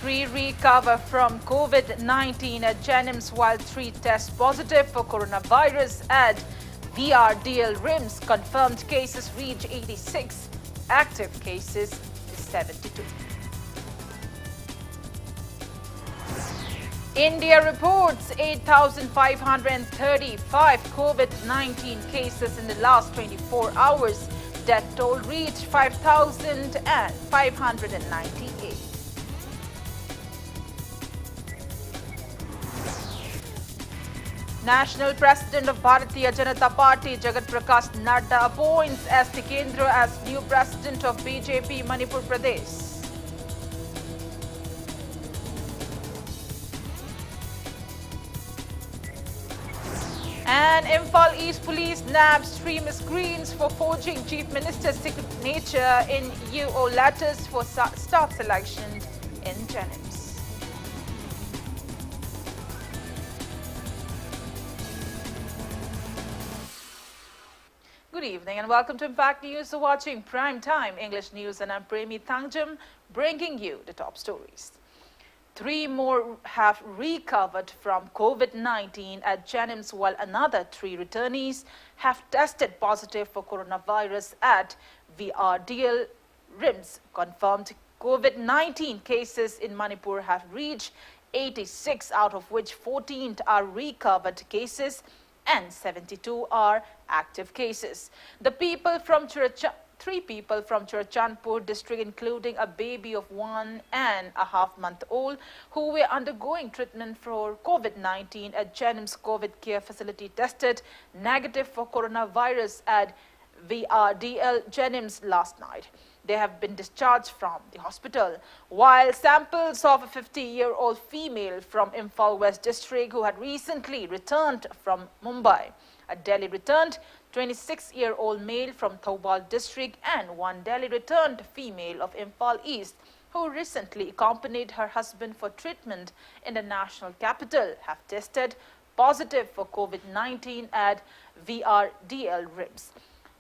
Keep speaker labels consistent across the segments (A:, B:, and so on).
A: 3 recover from COVID-19 at Jennings while 3 test positive for coronavirus at VRDL RIMS. Confirmed cases reach 86. Active cases is 72. India reports 8,535 COVID-19 cases in the last 24 hours. Death toll reached 5,598. National President of Bharatiya Janata Party, Jagat Prakash Nadda, appoints S.T. Kendra as new President of BJP Manipur Pradesh. And Imphal East Police nabs 3 miscreants for forging Chief Minister's signature in UO letters for staff selection in Jennings. Good evening and welcome to Impact News. You're watching Prime Time English News and I'm Premi Thangjam, bringing you the top stories. 3 more have recovered from COVID-19 at Jennings, while another 3 returnees have tested positive for coronavirus at VRDL RIMS. Confirmed COVID-19 cases in Manipur have reached 86, out of which 14 are recovered cases and 72 are active cases. 3 people from Churachandpur district, including a baby of 1.5 months old, who were undergoing treatment for COVID-19 at Jennings COVID care facility, tested negative for coronavirus at VRDL Jennings last night. They have been discharged from the hospital, while samples of a 50-year-old female from Imphal West district who had recently returned from Mumbai, a Delhi returned 26-year-old male from Thoubal district, and 1 Delhi returned female of Imphal East who recently accompanied her husband for treatment in the national capital have tested positive for COVID-19 at VRDL RIMS.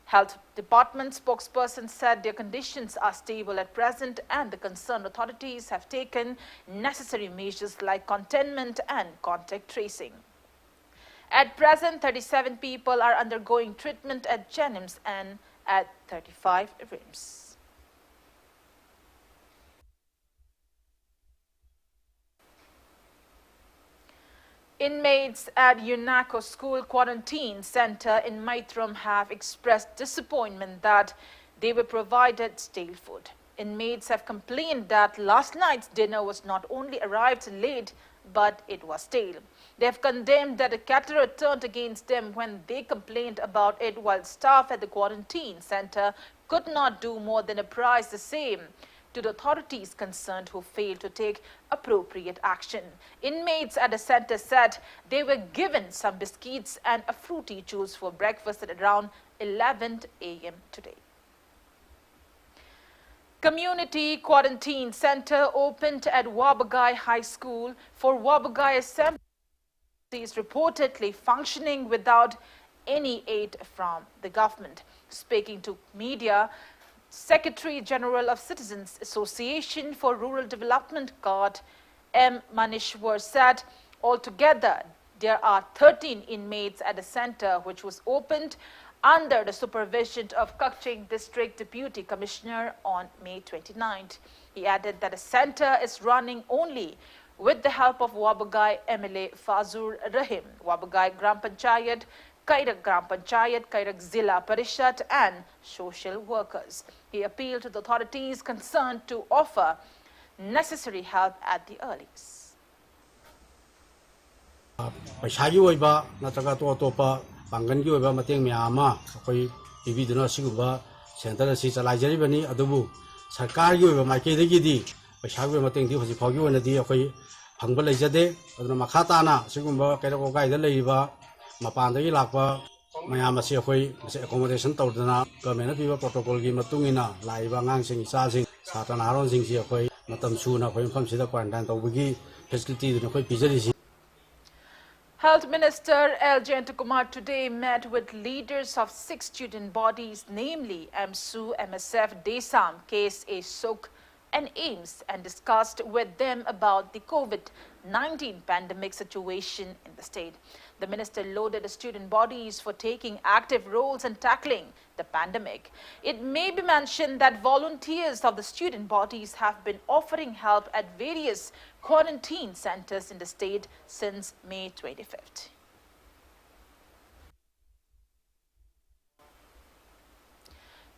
A: Health Department spokesperson said their conditions are stable at present and the concerned authorities have taken necessary measures like containment and contact tracing. At present, 37 people are undergoing treatment at Jennings and at 35 RIMS. Inmates at UNACO School Quarantine Center in Maitram have expressed disappointment that they were provided stale food. Inmates have complained that last night's dinner was not only arrived late, but it was stale. They have condemned that a caterer turned against them when they complained about it, while staff at the quarantine center could not do more than apprise the same to the authorities concerned, who failed to take appropriate action. Inmates at the center said they were given some biscuits and a fruity juice for breakfast at around 11 a.m. today. Community Quarantine Center opened at Wabagai High School for Wabagai Assembly is reportedly functioning without any aid from the government. Speaking to media, Secretary General of Citizens Association for Rural Development, God M. Manishwar, said altogether there are 13 inmates at the center, which was opened under the supervision of Kakching District Deputy Commissioner on May 29th. He added that the center is running only with the help of Wabagai MLA Fazur Rahim, Wabagai Gram Panchayat, Kairak Gram Panchayat, Kairak Zilla Parishad and social workers. He appealed to the authorities concerned to offer necessary help at the earliest.
B: Pangangi oiba mateng miyama akoi ibiduna sigumba center si chalaijaribani adubu sarkargi oiba maikei di paisa gi mateng di hoji phaugi ona di akoi phangba leijade aduna makha tana sigumba kairako gaida leiba mapan dagi lakpa mayam asi akoi accommodation tawdana government piba protocol gi matungina laiba ngang sing sa sing satana haron sing si akoi matam suna akoi pham sida quarantine tawbagi facility duna akoi pijari.
A: Health Minister L. Jayantakumar today met with leaders of 6 student bodies, namely MSU, MSF, DESAM, KSA, SOK, and AIMS and discussed with them about the COVID-19 pandemic situation in the state. The minister lauded the student bodies for taking active roles in tackling the pandemic. It may be mentioned that volunteers of the student bodies have been offering help at various quarantine centers in the state since May 25th.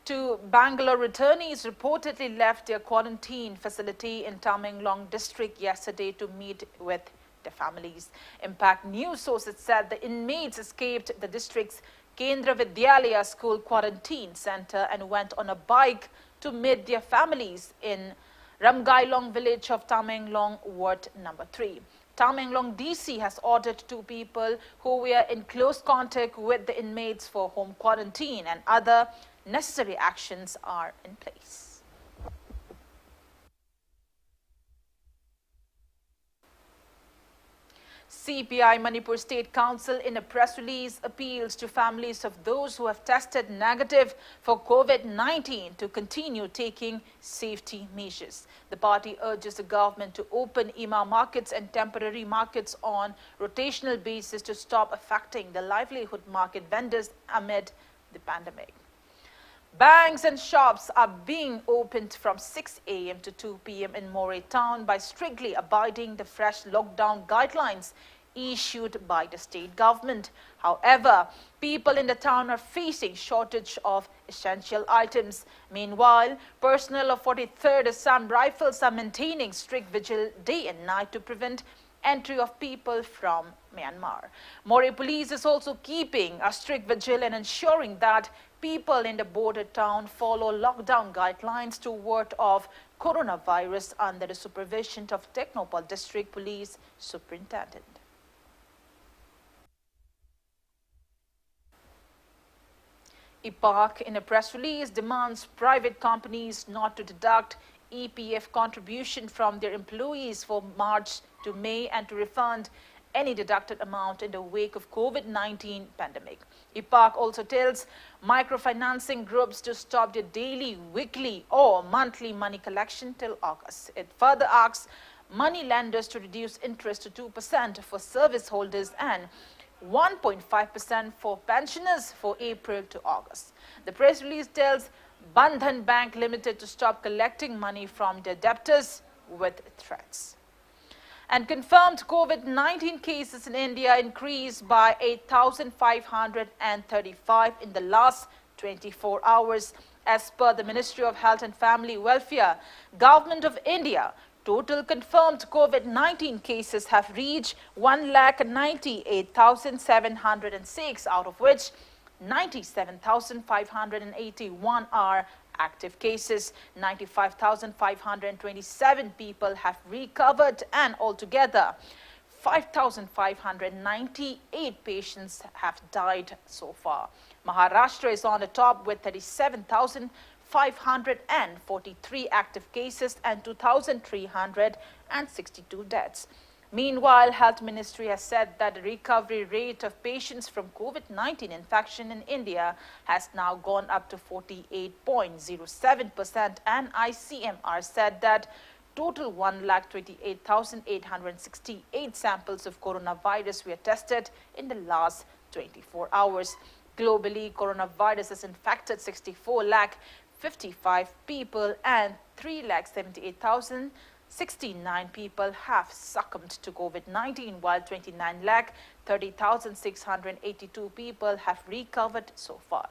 A: Two Bangalore returnees reportedly left their quarantine facility in Tamenglong district yesterday to meet with their families. Impact News sources said the inmates escaped the district's Kendra Vidyalaya school quarantine center and went on a bike to meet their families in Ramgailong village of Tamenglong, Ward number 3. Tamenglong DC has ordered 2 people who were in close contact with the inmates for home quarantine, and other necessary actions are in place. CPI Manipur State Council in a press release appeals to families of those who have tested negative for COVID-19 to continue taking safety measures. The party urges the government to open IMA markets and temporary markets on rotational basis to stop affecting the livelihood market vendors amid the pandemic. Banks and shops are being opened from 6 a.m. to 2 p.m. in Moray town by strictly abiding the fresh lockdown guidelines issued by the state government. However, people in the town are facing shortage of essential items. Meanwhile, personnel of 43rd Assam Rifles are maintaining strict vigil day and night to prevent entry of people from Myanmar. Moray police is also keeping a strict vigil and ensuring that people in the border town follow lockdown guidelines to ward off coronavirus under the supervision of Technopal District Police Superintendent. IPAC, in a press release, demands private companies not to deduct EPF contribution from their employees for March to May and to refund any deducted amount in the wake of COVID-19 pandemic. IPAC also tells microfinancing groups to stop their daily, weekly or monthly money collection till August. It further asks money lenders to reduce interest to 2% for service holders and 1.5% for pensioners for April to August. The press release tells Bandhan Bank Limited to stop collecting money from their debtors with threats. And confirmed COVID-19 cases in India increased by 8,535 in the last 24 hours. As per the Ministry of Health and Family Welfare, Government of India, total confirmed COVID-19 cases have reached 1,98,706, out of which 97,581 are active cases. 95,527 people have recovered, and altogether 5,598 patients have died so far. Maharashtra is on the top with 37,543 active cases and 2,362 deaths. Meanwhile, Health Ministry has said that the recovery rate of patients from COVID-19 infection in India has now gone up to 48.07%, and ICMR said that total 1,28,868 samples of coronavirus were tested in the last 24 hours. Globally, coronavirus has infected 64,55,000 people and 3,78,069 people have succumbed to COVID-19, while 29,30,682 people have recovered so far.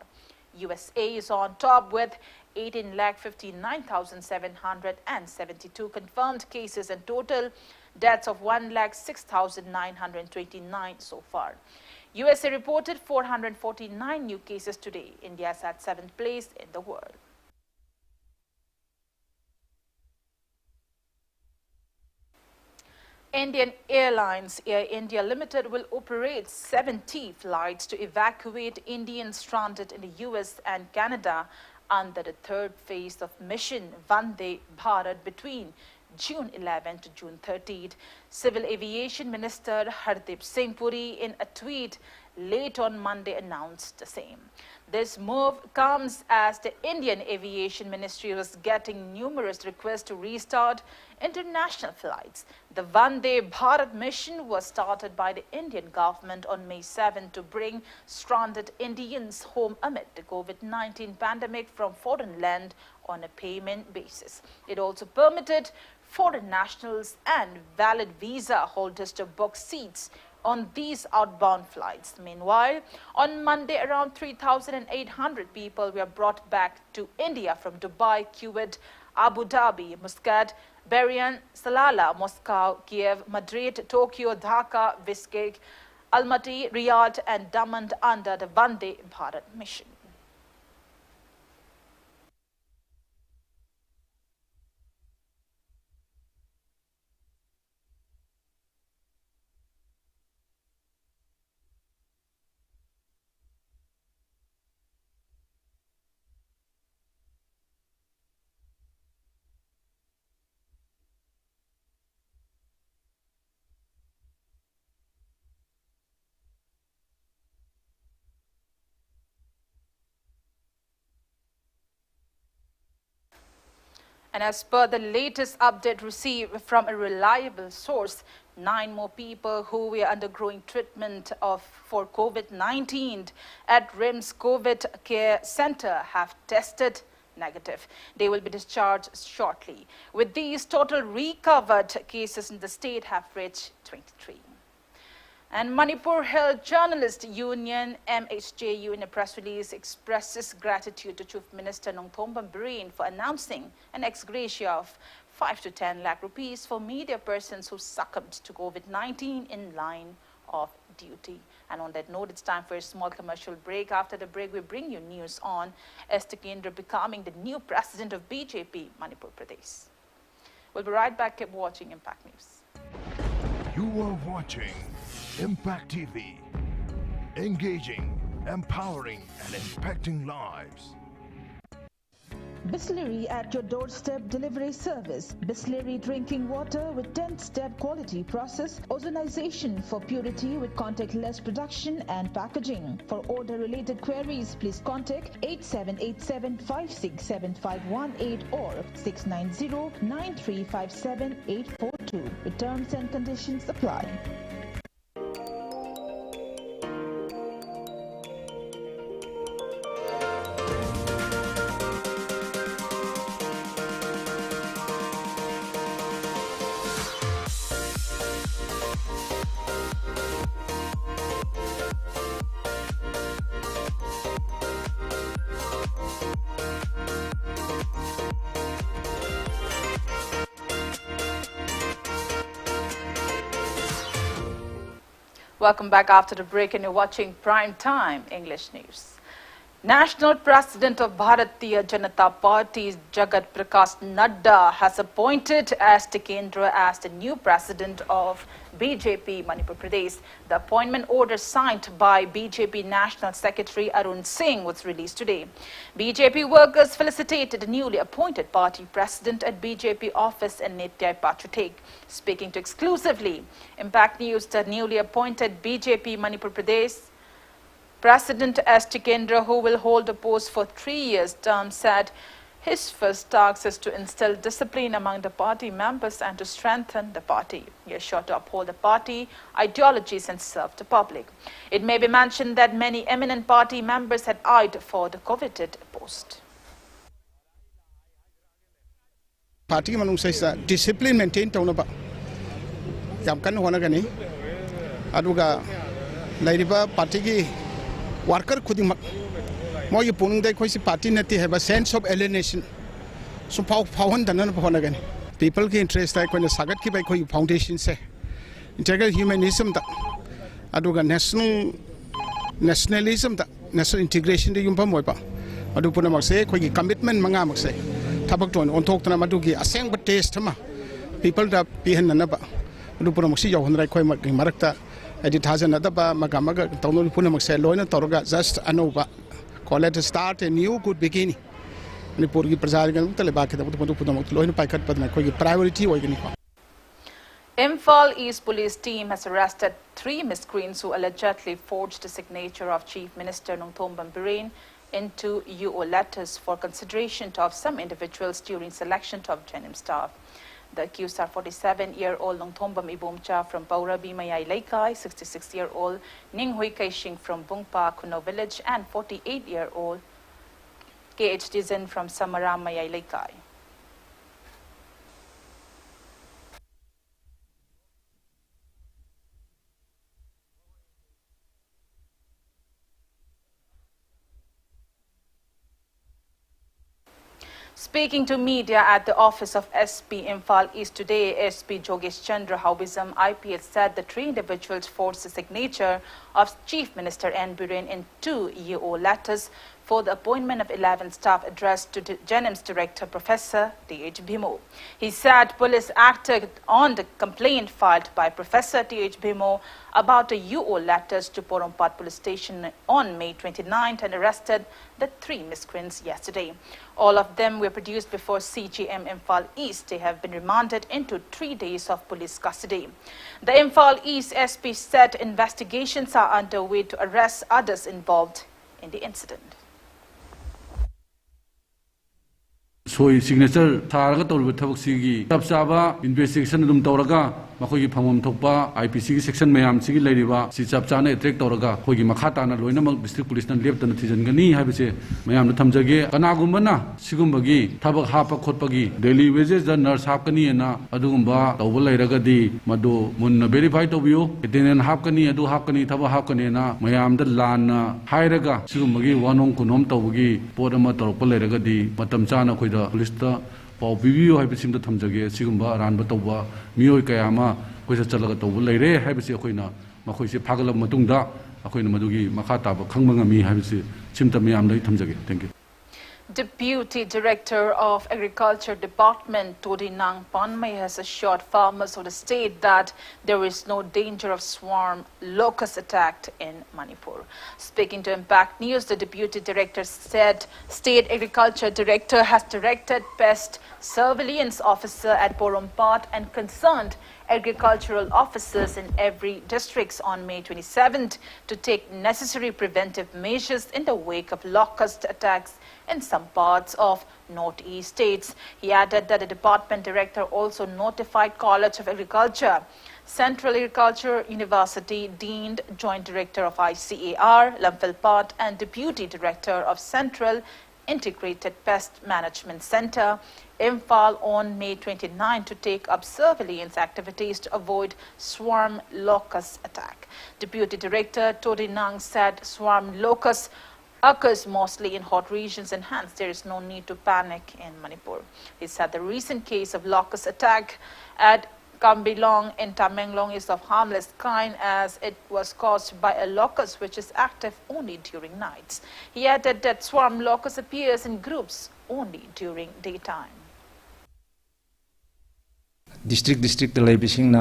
A: USA is on top with 18,59,772 confirmed cases and total deaths of 1,06,929 so far. USA reported 449 new cases today. India is at 7th place in the world. Indian Airlines Air India Limited will operate 70 flights to evacuate Indians stranded in the US and Canada under the third phase of mission Vande Bharat between June 11 to June 30th. Civil Aviation Minister Hardeep Singh Puri in a tweet late on Monday announced the same. This move comes as the Indian Aviation Ministry was getting numerous requests to restart international flights. The Vande Bharat mission was started by the Indian government on May 7 to bring stranded Indians home amid the COVID-19 pandemic from foreign land on a payment basis. It also permitted foreign nationals and valid visa holders to book seats on these outbound flights. Meanwhile, on Monday, around 3,800 people were brought back to India from Dubai, Kuwait, Abu Dhabi, Muscat, Bahrain, Salalah, Moscow, Kiev, Madrid, Tokyo, Dhaka, Bishkek, Almaty, Riyadh and Daman under the Vande Bharat mission. And as per the latest update received from a reliable source, 9 more people who were undergoing treatment for COVID-19 at RIMS COVID Care Center have tested negative. They will be discharged shortly. With these, total recovered cases in the state have reached 23. And Manipur Health Journalist Union MHJU in a press release expresses gratitude to Chief Minister Nongthom Bambareen for announcing an ex gratia of 5 to 10 lakh rupees for media persons who succumbed to COVID-19 in line of duty. And on that note, it's time for a small commercial break. After the break, we bring you news on S.T. Kendra becoming the new president of BJP Manipur Pradesh. We'll be right back. Keep watching Impact News.
C: You are watching Impact TV, engaging, empowering and impacting lives.
D: Bisleri at your doorstep delivery service. Bisleri drinking water with 10-step quality process. Ozonization for purity with contactless production and packaging. For order related queries, please contact 8787-567-518 or 690-9357-842. With terms and conditions apply.
A: Welcome back after the break, and you're watching Prime Time English News. National President of Bharatiya Janata Party, Jagat Prakash Nadda, has appointed S.T. Kendra as the new president of BJP Manipur Pradesh. The appointment order signed by BJP National Secretary Arun Singh was released today. BJP workers felicitated the newly appointed party president at BJP office in Nitya Pachutek. Speaking to exclusively Impact News, the newly appointed BJP Manipur Pradesh President S.T. Kendra, who will hold the post for 3 years term, said his first task is to instill discipline among the party members and to strengthen the party. He is sure to uphold the party ideologies and serve the public. It may be mentioned that many eminent party members had eyed for the coveted post.
E: Party manungsa discipline maintain taunaba yam kan honagani aduga lairiba party gi worker khuding moi punung dai khoisi party nati have a sense of alienation so phawhan danan phonagani people ki interest ai koina sagat ki bai khoi foundation se integral humanism da aduga nationalism da national integration de yumpa moi pa adu puna mak se khoi commitment manga mak se thabak ton on thok tana madu ki aseng ba taste ma people da pihan na ba adu puna mak si yaw honrai khoi mak marakta edit hasan adaba magamaga tawnul puna mak se loina toroga just anova call it start a new good beginning ni porgi prajagan tale ba khada putu putu mak loina paikat padna khoi priority oigani
A: Imphal East Police team has arrested 3 miscreants who allegedly forged the signature of Chief Minister Nongthom Bambareen into UO letters for consideration of some individuals during selection of Jenim staff. The accused are 47-year-old Nongthombam Ibomcha from Paurabi Mayai Laikai, 66-year-old Ning Hui Kaishing from Bungpa Kuno village, and 48-year-old KH Dizin from Samaram Mayai Laikai. Speaking to media at the office of SP Imphal East today, SP Jogesh Chandra Howizam IPS said the three individuals forced the signature of Chief Minister N. Biren in 2 UO letters for the appointment of 11 staff addressed to Jenim's director, Professor T.H. Bhimo. He said police acted on the complaint filed by Professor T.H. Bhimo about the UO letters to Porompat police station on May 29th and arrested the 3 miscreants yesterday. All of them were produced before CGM Imphal East. They have been remanded into 3 days of police custody. The Imphal East SP said investigations are underway to arrest others involved in the incident.
F: Soy signature Taraga Tolba Tabuxigi, Tapsaba, investigation Dum Toraga, Makogi Pamum Topa, IPC section Mayam Sigi Ladiva, Sitsapchana, Trek Toraga, Hogi Makatana, Loinam, District Police and Lieutenant Tizangani, Habise, Mayam Tamjage, Kanagumana, Sigumagi, Tabak Hapa Kotpagi, daily wages, the nurse Hapkani and Adumba, Tawala Ragadi, Madu, Mun verified of you, it didn't Hapkani, Adu Hapkani, Taba Hapkani, Mayam the Lana, Hairaga, Sigumagi, Wanong Kunom Tawagi, Podama Topola Ragadi, Matamchana Kuida. Police Pau Bibu Habisim the Tamjage, Sigumba, Ranbatoba, Mio Kayama, Quisa Chalagato, Lere, Habisi Aquina, Makosi Pagala Matunda, Aquina Madugi, Makata, Kangmangami, Habisi, Chimtamiam, Tamjage. Thank you.
A: Deputy Director of Agriculture Department Todi Nang Panmay has assured farmers of the state that there is no danger of swarm locust attack in Manipur. Speaking to Impact News, the Deputy Director said State Agriculture Director has directed Pest Surveillance Officer at Porompat and concerned agricultural officers in every district on May 27th to take necessary preventive measures in the wake of locust attacks in some parts of northeast states. He added that the department director also notified College of Agriculture, Central Agriculture University Dean, Joint Director of ICAR, Lamphilpat, and Deputy Director of Central Integrated Pest Management Center, Imphal, on May 29 to take up surveillance activities to avoid swarm locust attack. Deputy Director Todi Nang said swarm locust occurs mostly in hot regions and hence there is no need to panic in Manipur. He said the recent case of locust attack at Kambilong in Tamenglong is of harmless kind as it was caused by a locust which is active only during nights. He added that swarm locust appears in groups only during daytime.
G: District Labishing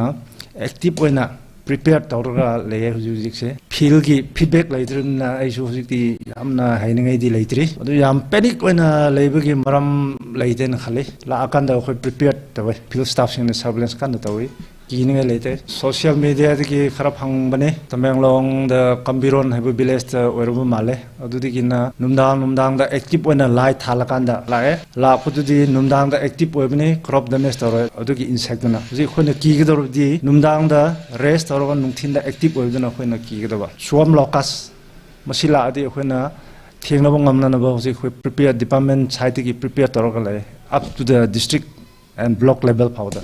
G: active oina prepared Tauraga layer Hujik feel feedback later in Aishu Amna Haining di later. Yam panic when a labor game Maram Laten Hale, La Akanda prepared the way field staffs in the surveillance Kandatawi. Later, social media the Karapang Bane, Tamanglong, the Kambiron, have blessed wherever Male, Odudikina, Numdang, the active when a light Halakanda, La Putu, Numdang, the active webne, crop the nest or Oduki insectana. When the key of the Numdang, the rest or Nuntin, the active webna when a key of Swarm locus, Masila, when a Tinglabongamana, we prepare department, Saitiki prepare Torogale up to the district and block level powder.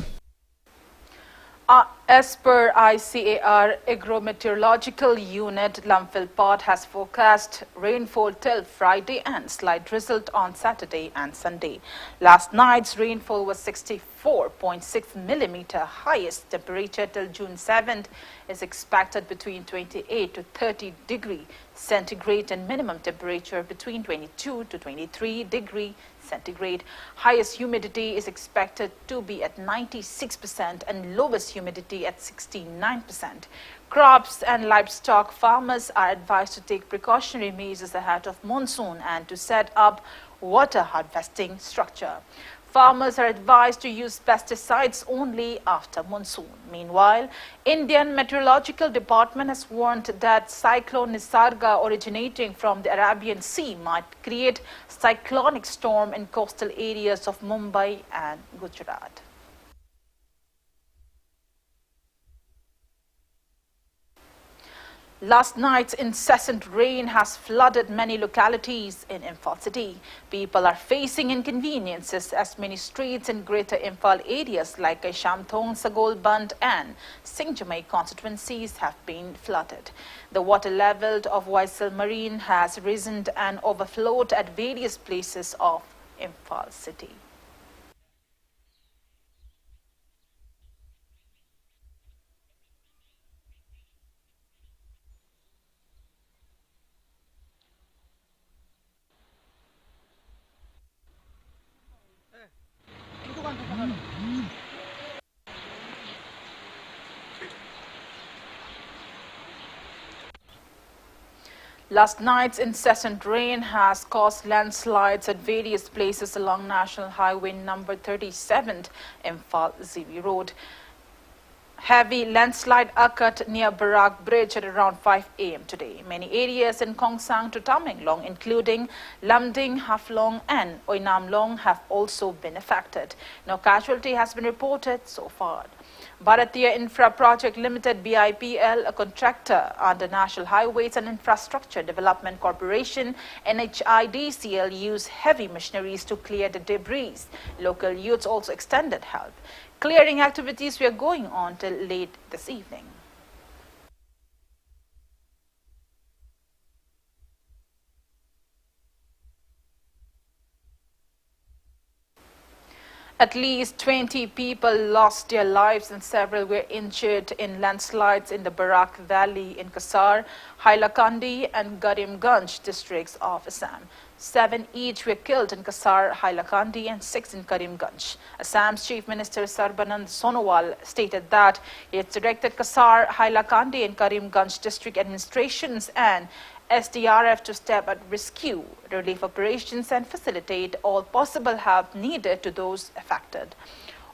A: As per ICAR Agrometeorological Unit, Lamphilpat has forecast rainfall till Friday and slight drizzle on Saturday and Sunday. Last night's rainfall was 64.6 millimeter. Highest temperature till June 7th is expected between 28 to 30 degree centigrade and minimum temperature between 22 to 23 degree centigrade. Highest humidity is expected to be at 96% and lowest humidity at 69%. Crops and livestock farmers are advised to take precautionary measures ahead of monsoon and to set up water harvesting structure. Farmers are advised to use pesticides only after monsoon. Meanwhile, Indian Meteorological Department has warned that cyclone Nisarga originating from the Arabian Sea might create cyclonic storm in coastal areas of Mumbai and Gujarat. Last night's incessant rain has flooded many localities in Imphal city. People are facing inconveniences as many streets in greater Imphal areas like Shamthong, Sagol Band and Thangjam constituencies have been flooded. The water level of Waisal Marine has risen and overflowed at various places of Imphal city. Last night's incessant rain has caused landslides at various places along National Highway number 37, Imphal Ziwi Road. Heavy landslide occurred near Barak Bridge at around 5 a.m. today. Many areas in Khongsang to Tamenglong, including Lamding, Haflong and Oinamlong, have also been affected. No casualty has been reported so far. Bharatiya Infra Project Limited BIPL, a contractor under National Highways and Infrastructure Development Corporation NHIDCL, used heavy machineries to clear the debris. Local youths also extended help. Clearing activities were going on till late this evening. At least 20 people lost their lives and several were injured in landslides in the Barak Valley in Kasar, Hailakandi and Karimganj districts of Assam. 7 each were killed in Kasar, Hailakandi and 6 in Karimganj. Assam's Chief Minister Sarbanand Sonowal stated that he has directed Kasar, Hailakandi and Karimganj district administrations and SDRF to step at rescue, relief operations and facilitate all possible help needed to those affected.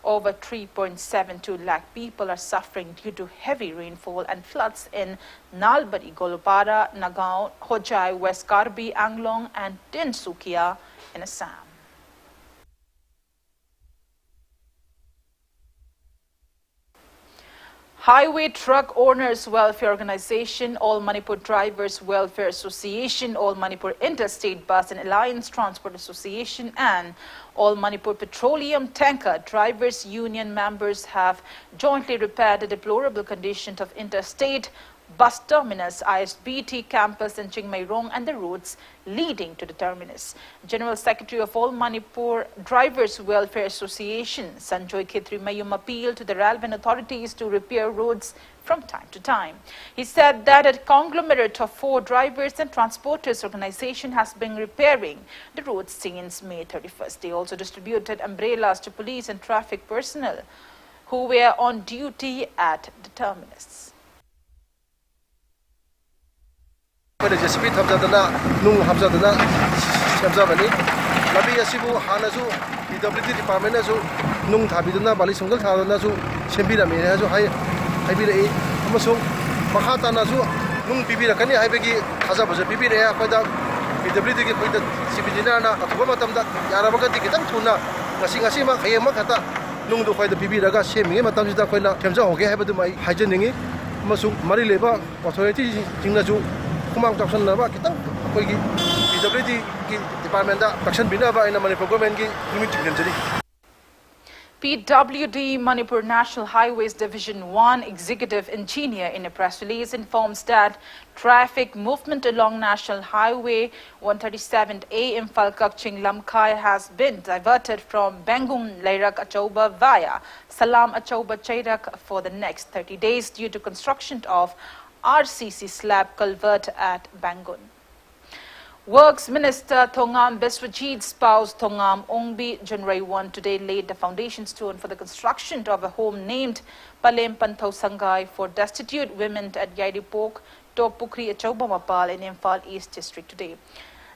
A: Over 3.72 lakh people are suffering due to heavy rainfall and floods in Nalbari, Golpara, Nagaon, Hojai, West Karbi, Anglong and Tinsukia in Assam. Highway Truck Owners Welfare Organization, All Manipur Drivers Welfare Association, All Manipur Interstate Bus and Alliance Transport Association and All Manipur Petroleum Tanker Drivers Union members have jointly repaired the deplorable condition of interstate bus terminus, ISBT campus in Chingmairong and the roads leading to the terminus. General Secretary of All Manipur Drivers Welfare Association, Sanjoy Khitri Mayum, appealed to the relevant authorities to repair roads from time to time. He said that a conglomerate of 4 drivers and transporters organization has been repairing the roads since May 31st. They also distributed umbrellas to police and traffic personnel who were on duty at the terminus.
H: JCB ꯊꯝꯖꯗꯅ ꯅꯨꯡ ꯍꯥꯞꯆꯗꯅ ꯁꯦꯝꯖꯕꯅꯤ ꯂꯝꯕꯤ ꯑꯁꯤꯕꯨ ꯍꯥꯟꯅꯁꯨ PWD ꯗꯤꯄꯥꯔꯠꯃꯦꯟꯅꯁꯨ ꯅꯨꯡ ꯊꯥꯕꯤꯗꯨꯅ ꯕꯥꯂꯤ ꯁꯪꯒꯜ ꯊꯥꯗꯨꯅꯁꯨ ꯁꯦꯝꯕꯤꯔꯝꯃꯤ ꯍꯥꯏꯁꯨ ꯍꯥꯏꯕꯤꯔꯛꯏ ꯑꯃꯁꯨꯡ ꯃꯈꯥ ꯇꯥꯅꯁꯨ ꯅꯨꯡ ꯄꯤꯕꯤꯔꯛꯀꯅꯤ ꯍꯥꯏꯕꯒꯤ ꯊꯥꯖꯕꯁꯨ ꯄꯤꯕꯤꯔꯛꯑꯦ ꯑꯩꯈꯣꯏꯗ PWDꯒꯤ ꯑꯩꯈꯣꯏꯗ ꯆꯤꯐ ꯏꯟꯖꯤꯅꯤꯌꯔꯅ ꯑꯊꯨꯕ ꯃꯇꯝꯗ ꯌꯥꯔꯕꯒꯗꯤ ꯈꯤꯇꯪ ꯊꯨꯅ ꯉꯁꯤꯃꯛ ꯍꯌꯦꯡꯃꯛ ꯈꯛꯇ ꯅꯨꯡꯗꯨ ꯑꯩꯈꯣꯏꯗ ꯄꯤꯕꯤꯔꯒ ꯁꯦꯝꯃꯤꯉꯩ ꯃꯇꯝꯁꯤꯗ ꯑꯩꯈꯣꯏꯅ ꯁꯦꯝꯖꯍꯧꯒꯦ ꯍꯥꯏꯕꯗꯨꯃ ꯑꯩ ꯍꯥꯏꯖꯅꯤꯡꯉꯤ ꯑꯃꯁꯨꯡ ꯃꯔꯤ ꯂꯩꯕ ꯑꯣꯊꯣꯔꯤꯇꯤꯁꯤꯡꯅꯁꯨ ꯈꯨꯃꯥꯡ ꯆꯥꯎꯁꯟꯅꯕ ꯈꯤꯇꯪ ꯑꯩꯈꯣꯏꯒꯤ PWDꯒꯤ ꯗꯤꯄꯥꯔꯠꯃꯦꯟꯗ ꯇꯛꯁꯟꯕꯤꯅꯕ ꯑꯩꯅ ꯃꯅꯤꯄꯨꯔ ꯒꯣꯔꯃꯦꯟꯠꯒꯤ ꯅꯨꯃꯤꯠ ꯆꯤꯡꯖꯟꯖꯔꯤ.
A: PWD Manipur National Highways Division 1 Executive Engineer in a press release informs that traffic movement along National Highway 137A in Falkakching Lamkai has been diverted from Bangun Lairak Achauba via Salam Achauba Chairak for the next 30 days due to construction of RCC slab culvert at Bangun. Works Minister Thangjam Biswajit's spouse Thangjam Ongbi January 1 today laid the foundation stone for the construction of a home named Palem Panthau Sangai for destitute women at Yaidipok, Topukri Achauba Mapal in Imphal East District today.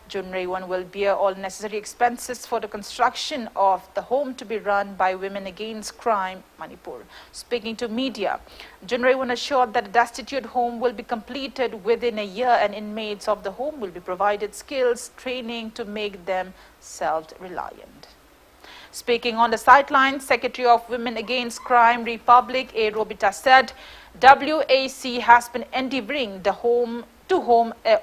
A: Junraywan will bear all necessary expenses for the construction of the home to be run by Women Against Crime, Manipur. Speaking to media, Junraywan assured that the destitute home will be completed within a year and inmates of the home will be provided skills training to make them self-reliant. Speaking on the sidelines, Secretary of Women Against Crime Republic, A. Robita said, WAC has been endeavoring the home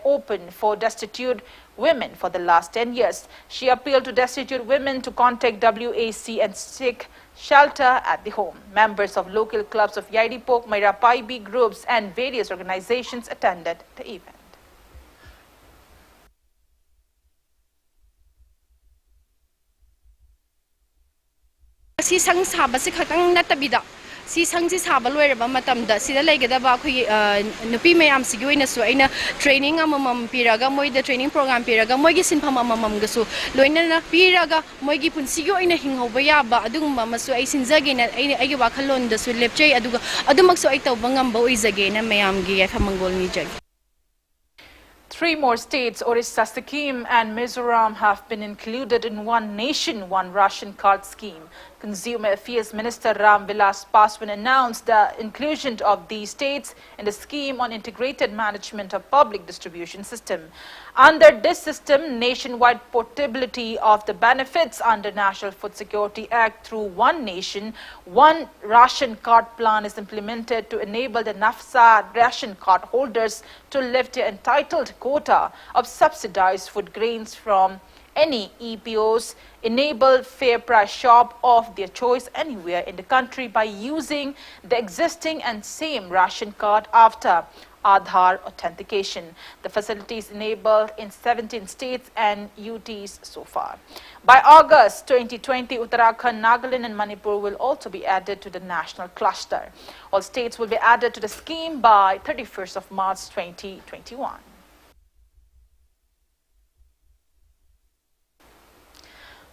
A: open for destitute women for the last 10 years. She appealed to destitute women to contact WAC and seek shelter at the home. Members of local clubs of Yaidipok, Mairapaibi groups and various organizations attended the event.
I: Si sang saba si khatang natabida si sang si saba loiraba matamda sida leigedaba khoi nupi mayam sigi oina su aina training amamam piraga moida training program piraga moigi sinpham amamam gasu loina na piraga moigi punsigi oina hinghoba yaba adugumba masu ai sinjage na aigi wakhalon da su lepchei aduga adumaksu ai tawba ngamba oizage na mayamgi yafamangol ni jagi.
A: 3 more states, Orissa, Sikkim and Mizoram, have been included in One Nation, One Ration Card scheme. Consumer Affairs Minister Ram Vilas Paswan announced the inclusion of these states in the scheme on integrated management of public distribution system. Under this system, nationwide portability of the benefits under National Food Security Act through One Nation, One Ration Card plan is implemented to enable the NAFSA ration card holders to lift their entitled quota of subsidized food grains from any EPOs, enable fair price shop of their choice anywhere in the country by using the existing and same ration card after Aadhaar authentication. The facility is enabled in 17 states and UTs so far. By August 2020, Uttarakhand, Nagaland and Manipur will also be added to the national cluster. All states will be added to the scheme by 31st of March 2021.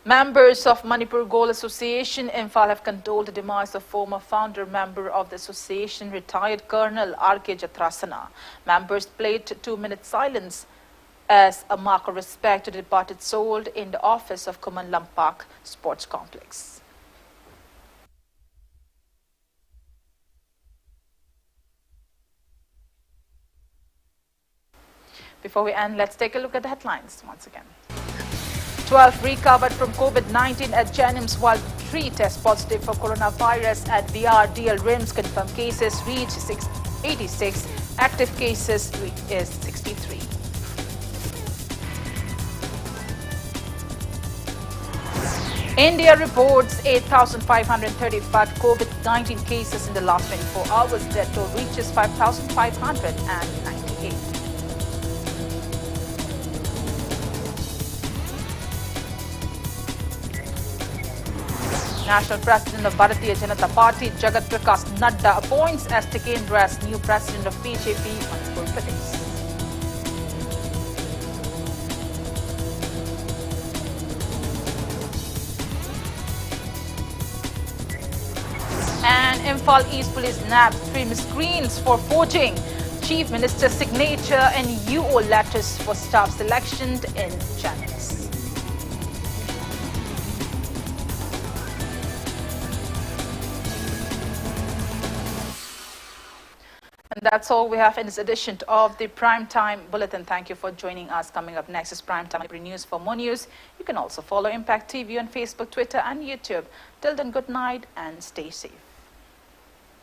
A: Members of Manipur Goal Association, Imphal, have condoled the demise of former founder member of the association, retired Colonel R.K. Jatrasana. Members played 2-minute silence as a mark of respect to the departed soul in the office of Kuman Lampak Sports Complex. Before we end, let's take a look at the headlines once again. 12 recovered from COVID-19 at Jennings, while 3 test positive for coronavirus at BRDL RIMS. Confirmed cases reach 86. Active cases is 63. India reports 8,535 COVID-19 cases in the last 24 hours. Death toll reaches 5,598. National President of Bharatiya Janata Party, Jagat Prakash Nadda, appoints as Tikendra as new President of BJP Manipur Pradesh. And Imphal East Police nabbed 3 miscreants for forging Chief Minister's signature and UO letters for staff selection in Jennings. And that's all we have in this edition of the Primetime Bulletin. Thank you for joining us. Coming up next is Primetime News. For more news, you can also follow Impact TV on Facebook, Twitter and YouTube. Till then, good night and stay safe.